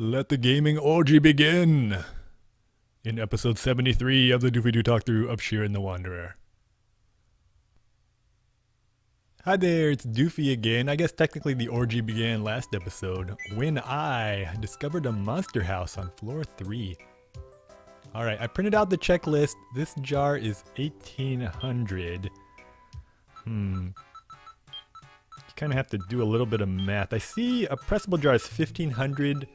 Let the gaming orgy begin! In episode 73 of the Doofy Doo Talk Through of Shiren the Wanderer. Hi there, it's Doofy again. I guess technically the orgy began last episode when I discovered a monster house on floor 3. Alright, I printed out the checklist. This jar is 1800. You kind of have to do a little bit of math. I see a pressable jar is 1500,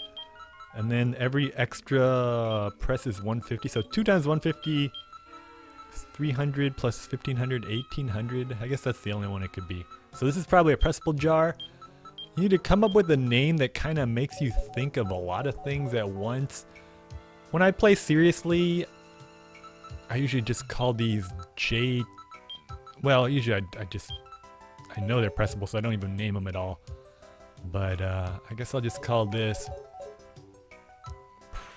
and then every extra press is 150. So 2 times 150 is 300 plus 1500, 1800. I guess that's the only one it could be. So this is probably a pressable jar. You need to come up with a name that kind of makes you think of a lot of things at once. When I play seriously, I usually just call these J... Well, usually I know they're pressable, so I don't even name them at all. But I guess I'll just call this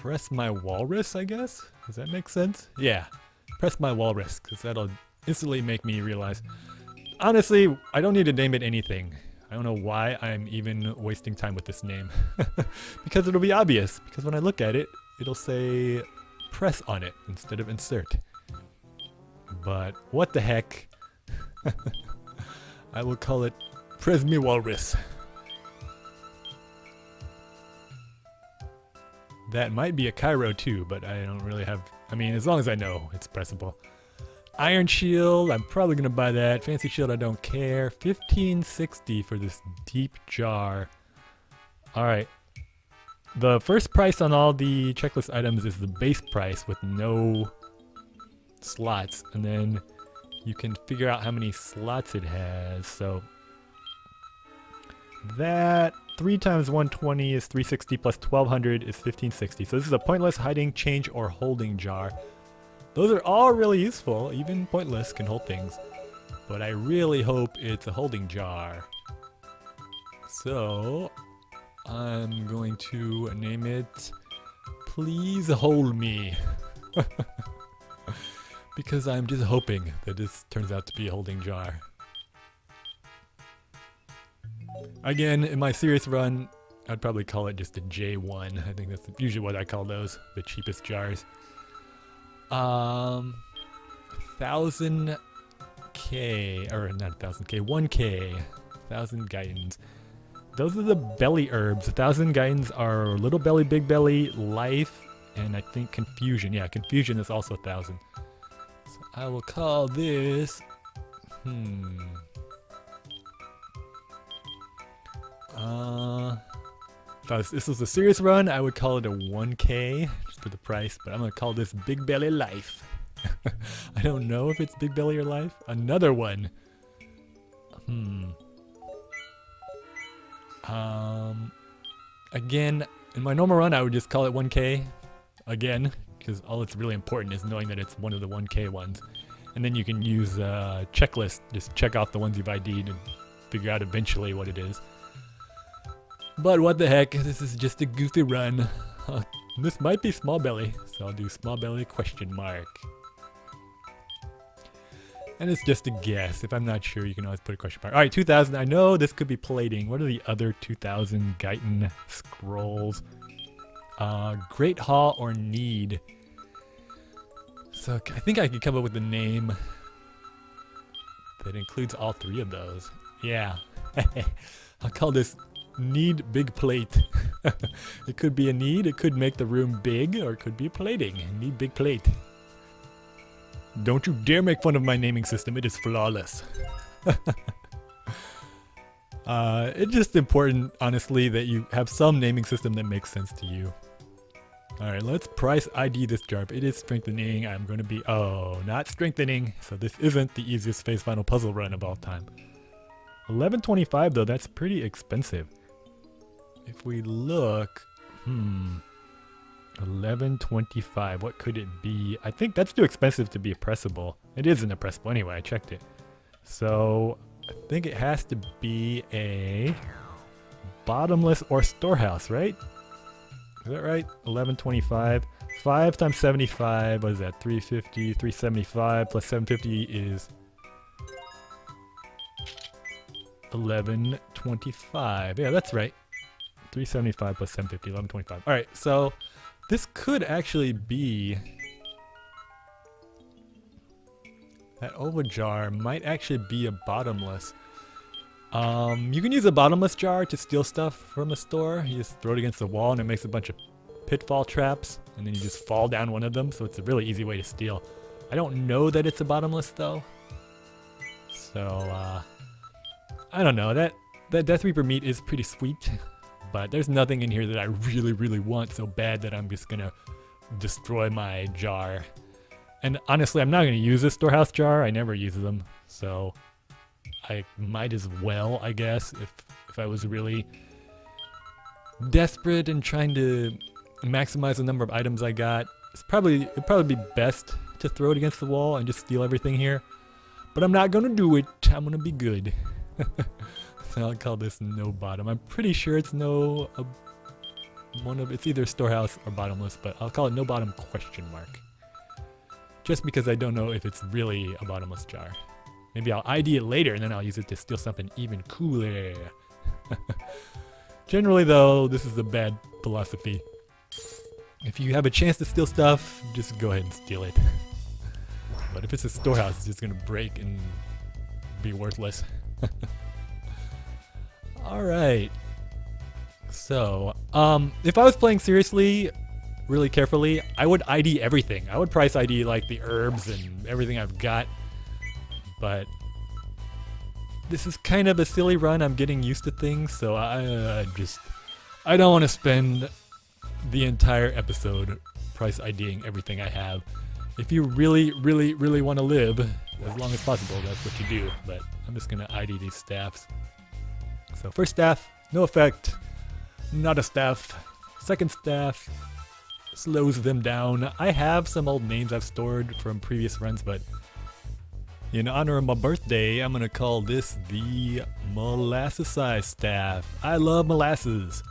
Press My Walrus, I guess? Does that make sense? Yeah, Press My Walrus, because that'll instantly make me realize. Honestly, I don't need to name it anything. I don't know why I'm even wasting time with this name. Because it'll be obvious, because when I look at it, it'll say press on it instead of insert. But what the heck? I will call it Press Me Walrus. That might be a Cairo too, but I don't really have... I mean, as long as I know it's pressable. Iron Shield, I'm probably going to buy that. Fancy Shield, I don't care. 1560 for this deep jar. Alright. The first price on all the checklist items is the base price with no slots. And then you can figure out how many slots it has. So that 3 times 120 is 360 plus 1200 is 1560. So this is a pointless hiding, change, or holding jar. Those are all really useful. Even pointless can hold things. But I really hope it's a holding jar. So I'm going to name it Please Hold Me. Because I'm just hoping that this turns out to be a holding jar. Again, in my serious run, I'd probably call it just a J1. I think that's usually what I call those, the cheapest jars. 1000K, or not 1000K, 1K, 1000 guidons. Those are the belly herbs. 1000 guidons are little belly, big belly, life, and I think confusion. Yeah, confusion is also 1000. So I will call this, if this was a serious run, I would call it a 1K, just for the price, but I'm going to call this Big Belly Life. I don't know if it's Big Belly or Life. Another one. Again, in my normal run, I would just call it 1K. Again, because all that's really important is knowing that it's one of the 1K ones. And then you can use a checklist, just check off the ones you've ID'd and figure out eventually what it is. But what the heck, this is just a goofy run. This might be small belly, so I'll do small belly question mark. And it's just a guess. If I'm not sure, you can always put a question mark. Alright, 2000. I know this could be plating. What are the other 2000 Gaitan scrolls? Great Hall or Need. So I think I could come up with a name that includes all 3 of those. Yeah. I'll call this Need Big Plate. It could be a need, it could make the room big, or it could be plating. Need Big Plate. Don't you dare make fun of my naming system, it is flawless. It's just important, honestly, that you have some naming system that makes sense to you. Alright, let's price ID this jar. It is strengthening. I'm going to be... Oh, not strengthening. So this isn't the easiest phase final puzzle run of all time. 1125 though, that's pretty expensive. If we look... 1125, what could it be? I think that's too expensive to be a pressable. It isn't a pressable anyway, I checked it. So, I think it has to be a bottomless or storehouse, right? Is that right? 1125. 5 times 75, what is that? 350, 375 plus 750 is 1125. Yeah, that's right. 375 plus 750, 1125. All right, so this could actually be... That oval jar might actually be a bottomless. You can use a bottomless jar to steal stuff from a store. You just throw it against the wall and it makes a bunch of pitfall traps, and then you just fall down one of them, so it's a really easy way to steal. I don't know that it's a bottomless though. So, I don't know. That Death Reaper meat is pretty sweet, but there's nothing in here that I really, really want so bad that I'm just gonna destroy my jar. And honestly, I'm not gonna use this storehouse jar. I never use them, so I might as well, I guess, if I was really desperate and trying to maximize the number of items I got. It'd probably be best to throw it against the wall and just steal everything here. But I'm not gonna do it. I'm gonna be good. So I'll call this no bottom. I'm pretty sure it's no it's either storehouse or bottomless, but I'll call it no bottom question mark. Just because I don't know if it's really a bottomless jar. Maybe I'll ID it later and then I'll use it to steal something even cooler. Generally though, this is a bad philosophy. If you have a chance to steal stuff, just go ahead and steal it. But if it's a storehouse, it's just gonna break and be worthless. Alright. So, if I was playing seriously, really carefully, I would ID everything. I would price ID like the herbs and everything I've got. But this is kind of a silly run. I'm getting used to things, so I don't want to spend the entire episode price IDing everything I have. If you really, really, really want to live as long as possible, that's what you do. But I'm just gonna ID these staffs. So first staff, no effect, not a staff. Second staff slows them down. I have some old names I've stored from previous runs, but in honor of my birthday, I'm gonna call this the molasses staff. I love molasses.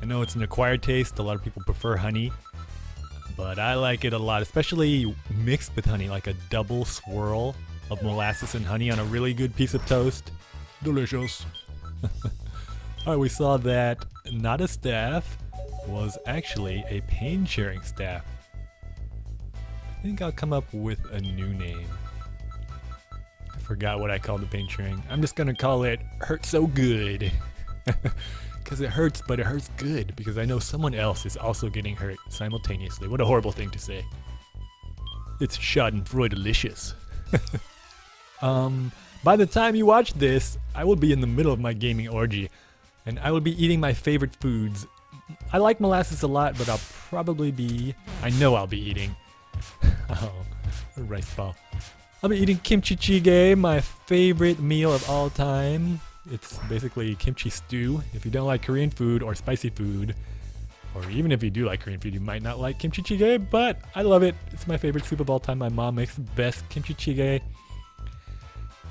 I know it's an acquired taste. A lot of people prefer honey, but I like it a lot, especially mixed with honey, like a double swirl of molasses and honey on a really good piece of toast. Delicious. Alright, we saw that not a staff was actually a pain sharing staff. I think I'll come up with a new name. I forgot what I called the pain sharing. I'm just gonna call it Hurt So Good. Because it hurts, but it hurts good, because I know someone else is also getting hurt simultaneously. What a horrible thing to say. It's Schadenfreude-delicious. By the time you watch this, I will be in the middle of my gaming orgy, and I will be eating my favorite foods. I like molasses a lot, but I know I'll be eating, oh, a rice ball. I'll be eating kimchi jjigae, my favorite meal of all time. It's basically kimchi stew. If you don't like Korean food or spicy food, or even if you do like Korean food, you might not like kimchi jjigae, but I love it. It's my favorite soup of all time. My mom makes the best kimchi jjigae.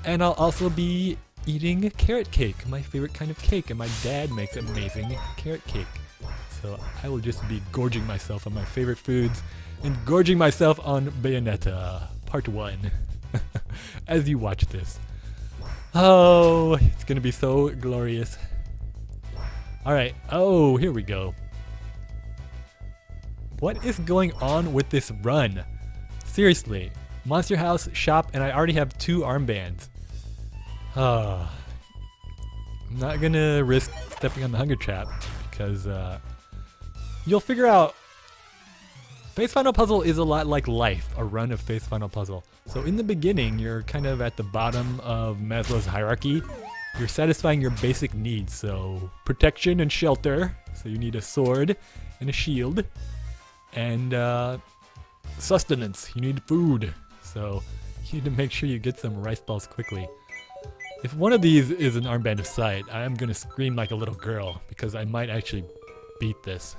And I'll also be eating carrot cake, my favorite kind of cake, and my dad makes amazing carrot cake. So I will just be gorging myself on my favorite foods and gorging myself on Bayonetta Part 1 as you watch this. Oh, it's gonna be so glorious. Alright, oh, here we go. What is going on with this run? Seriously, Monster House, shop, and I already have 2 armbands. I'm not gonna risk stepping on the hunger trap because you'll figure out Face Final Puzzle is a lot like life, a run of Face Final Puzzle. So in the beginning, you're kind of at the bottom of Maslow's hierarchy. You're satisfying your basic needs, so protection and shelter. So you need a sword and a shield. And sustenance, you need food. So you need to make sure you get some rice balls quickly. If one of these is an armband of sight, I'm gonna scream like a little girl because I might actually beat this.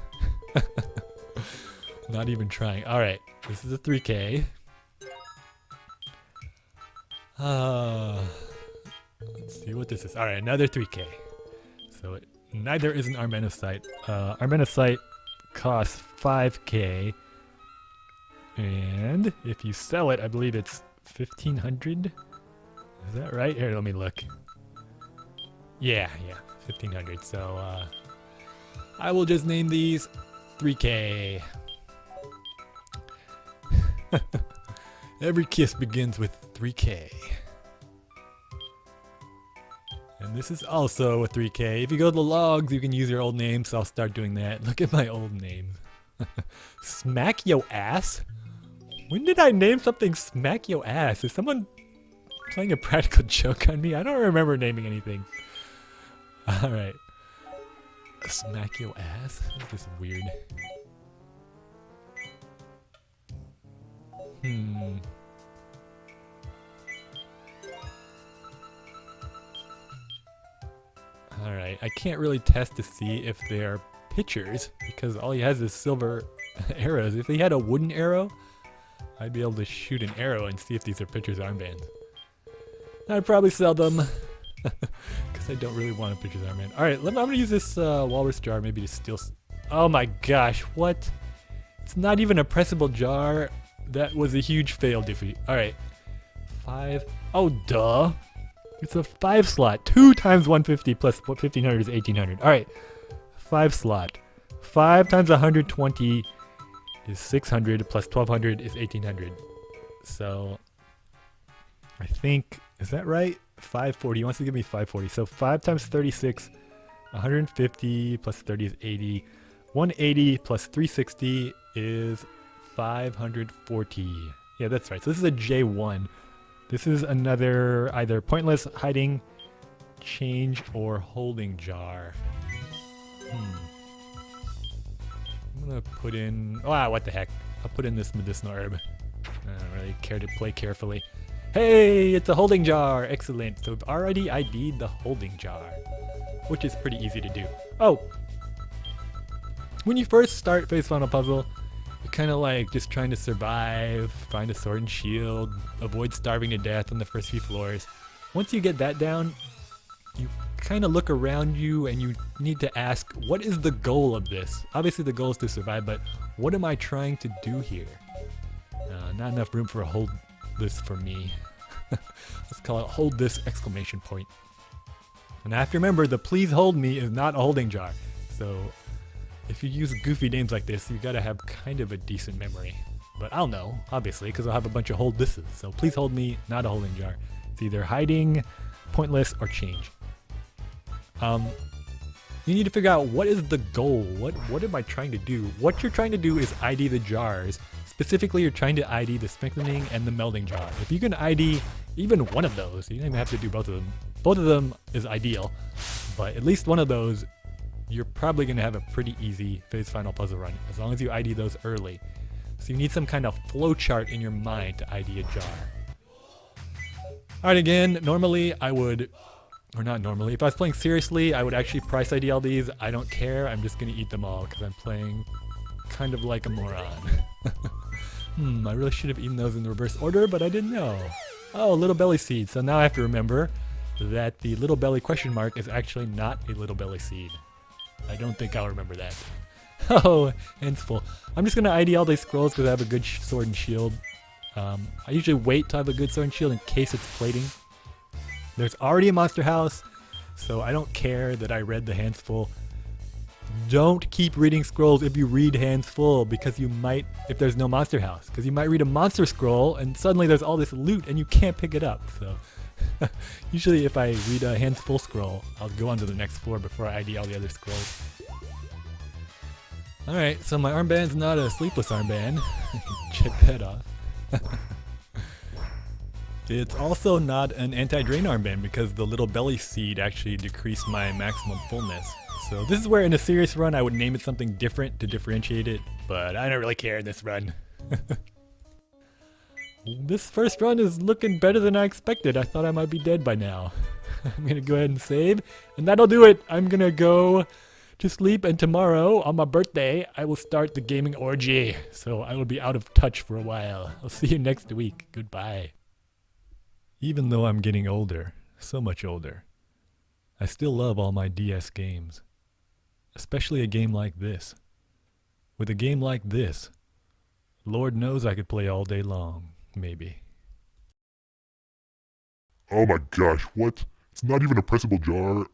Not even trying. Alright, this is a 3K. Let's see what this is. Alright, another 3K. So neither is an armband of sight. Armband of sight costs 5K. And if you sell it, I believe it's 1,500. Is that right? Here, let me look. Yeah, 1,500. So I will just name these 3K. Every kiss begins with 3K. And this is also a 3K. If you go to the logs, you can use your old name, so I'll start doing that. Look at my old names. Smack yo ass? When did I name something Smack yo ass? Is someone playing a practical joke on me? I don't remember naming anything. Alright. Smack yo ass? This is weird. Alright, I can't really test to see if they are pictures because all he has is silver arrows. If he had a wooden arrow, I'd be able to shoot an arrow and see if these are pictures armbands. I'd probably sell them because I don't really want a pictures armband. Alright, I'm going to use this walrus jar maybe to steal... Oh my gosh, what? It's not even a pressable jar. That was a huge fail, Doofy. Alright, 5. Oh, duh. It's a 5 slot. 2 times 150 plus 1500 is 1800. Alright, 5 slot. 5 times 120 is 600 plus 1200 is 1800. So, I think, is that right? 540. He wants to give me 540. So 5 times 36, 150 plus 30 is 80. 180 plus 360 is 540. Yeah, that's right. So this is a J1. This is another either pointless, hiding, change, or holding jar. I'm gonna put in... Oh, what the heck. I'll put in this medicinal herb. I don't really care to play carefully. Hey, it's a holding jar. Excellent. So we've already ID'd the holding jar, which is pretty easy to do. Oh! When you first start Phase Final Puzzle, you're kind of like just trying to survive, find a sword and shield, avoid starving to death on the first few floors. Once you get that down, you kind of look around you and you need to ask, what is the goal of this? Obviously the goal is to survive, but what am I trying to do here? Not enough room for a hold this for me. Let's call it hold this exclamation point. And I have to remember the please hold me is not a holding jar. So if you use goofy names like this, you gotta have kind of a decent memory. But I'll know, obviously, because I'll have a bunch of hold thises. So please hold me, not a holding jar. It's either hiding, pointless, or change. You need to figure out what is the goal. What am I trying to do? What you're trying to do is ID the jars. Specifically, you're trying to ID the strengthening and the melding jar. If you can ID even one of those, you don't even have to do both of them. Both of them is ideal, but at least one of those, you're probably going to have a pretty easy Phase Final Puzzle run, as long as you ID those early. So you need some kind of flow chart in your mind to ID a jar. Alright, again, normally I would, or not normally, if I was playing seriously, I would actually price ID all these. I don't care, I'm just going to eat them all because I'm playing kind of like a moron. I really should have eaten those in the reverse order, but I didn't know. Oh, little belly seed. So now I have to remember that the little belly question mark is actually not a little belly seed. I don't think I'll remember that. Oh, hands full. I'm just going to ID all these scrolls because I have a good sword and shield. I usually wait till I have a good sword and shield in case it's plating. There's already a monster house, so I don't care that I read the hands full. Don't keep reading scrolls if you read hands full, because you might, if there's no monster house, because you might read a monster scroll and suddenly there's all this loot and you can't pick it up. So usually if I read a hands full scroll, I'll go on to the next floor before I ID all the other scrolls. Alright, so my armband's not a sleepless armband. Check that off. It's also not an anti-drain armband because the little belly seed actually decreased my maximum fullness. So this is where in a serious run I would name it something different to differentiate it, but I don't really care in this run. This first run is looking better than I expected. I thought I might be dead by now. I'm gonna go ahead and save, and that'll do it. I'm gonna go to sleep, and tomorrow, on my birthday, I will start the gaming orgy. So I will be out of touch for a while. I'll see you next week. Goodbye. Even though I'm getting older, so much older, I still love all my DS games. Especially a game like this. With a game like this, Lord knows I could play all day long, maybe. Oh my gosh, what? It's not even a pressable jar.